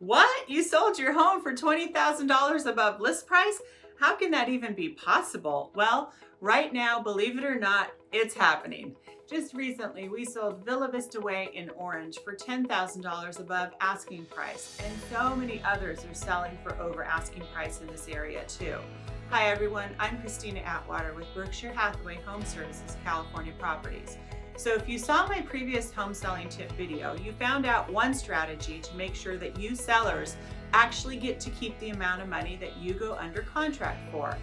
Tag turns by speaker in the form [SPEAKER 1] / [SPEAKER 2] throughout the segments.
[SPEAKER 1] What? You sold your home for $20,000 above list price? How can that even be possible? Well, right now, believe it or not, it's happening. Just recently, we sold Villa Vista Way in Orange for $10,000 above asking price, and so many others are selling for over asking price in this area too. Hi everyone, I'm Christina Atwater with Berkshire Hathaway Home Services California Properties. So if you saw my previous home selling tip video, you found out one strategy to make sure that you sellers actually get to keep the amount of money that you go under contract for.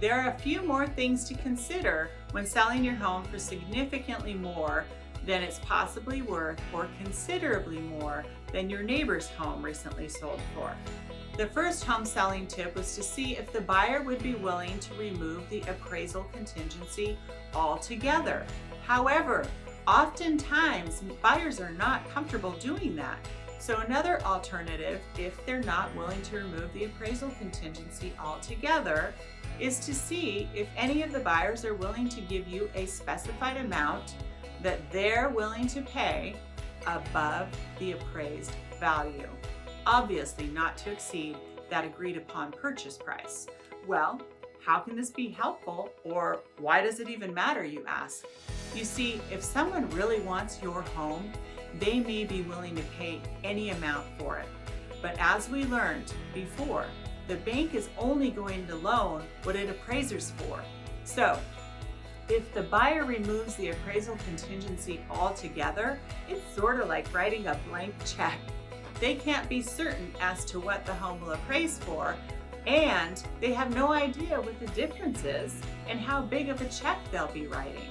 [SPEAKER 1] There are a few more things to consider when selling your home for significantly more than it's possibly worth or considerably more than your neighbor's home recently sold for. The first home selling tip was to see if the buyer would be willing to remove the appraisal contingency altogether. However, oftentimes buyers are not comfortable doing that. So another alternative, if they're not willing to remove the appraisal contingency altogether, is to see if any of the buyers are willing to give you a specified amount that they're willing to pay above the appraised value. Obviously not to exceed that agreed upon purchase price. Well, how can this be helpful, or why does it even matter, you ask? You see, if someone really wants your home, they may be willing to pay any amount for it. But as we learned before, the bank is only going to loan what it appraises for. So, if the buyer removes the appraisal contingency altogether, it's sort of like writing a blank check. They can't be certain as to what the home will appraise for, and they have no idea what the difference is and how big of a check they'll be writing.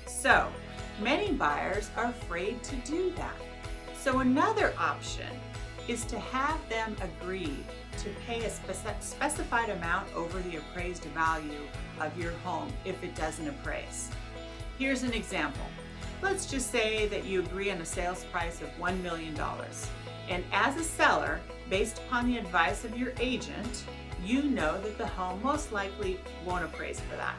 [SPEAKER 1] So, many buyers are afraid to do that. So another option is to have them agree to pay a specified amount over the appraised value of your home if it doesn't appraise. Here's an example. Let's just say that you agree on a sales price of $1 million. And as a seller, based upon the advice of your agent, you know that the home most likely won't appraise for that.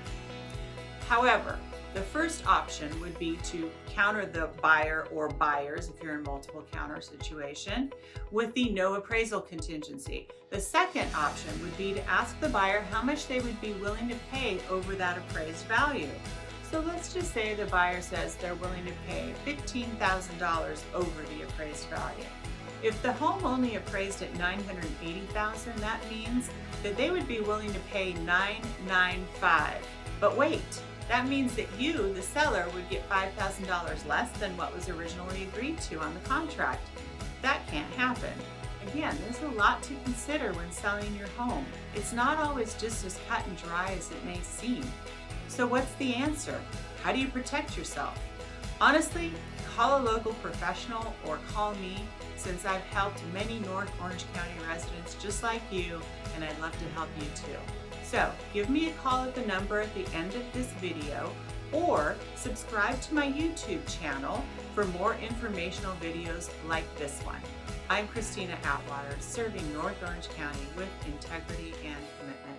[SPEAKER 1] However, the first option would be to counter the buyer or buyers, if you're in multiple counter situation, with the no appraisal contingency. The second option would be to ask the buyer how much they would be willing to pay over that appraised value. So let's just say the buyer says they're willing to pay $15,000 over the appraised value. If the home only appraised at $980,000, that means that they would be willing to pay $995. But wait, that means that you, the seller, would get $5,000 less than what was originally agreed to on the contract. That can't happen. Again, there's a lot to consider when selling your home. It's not always just as cut and dry as it may seem. So what's the answer? How do you protect yourself? Honestly, call a local professional or call me, since I've helped many North Orange County residents just like you, and I'd love to help you too. So give me a call at the number at the end of this video, or subscribe to my YouTube channel for more informational videos like this one. I'm Christina Atwater, serving North Orange County with integrity and commitment.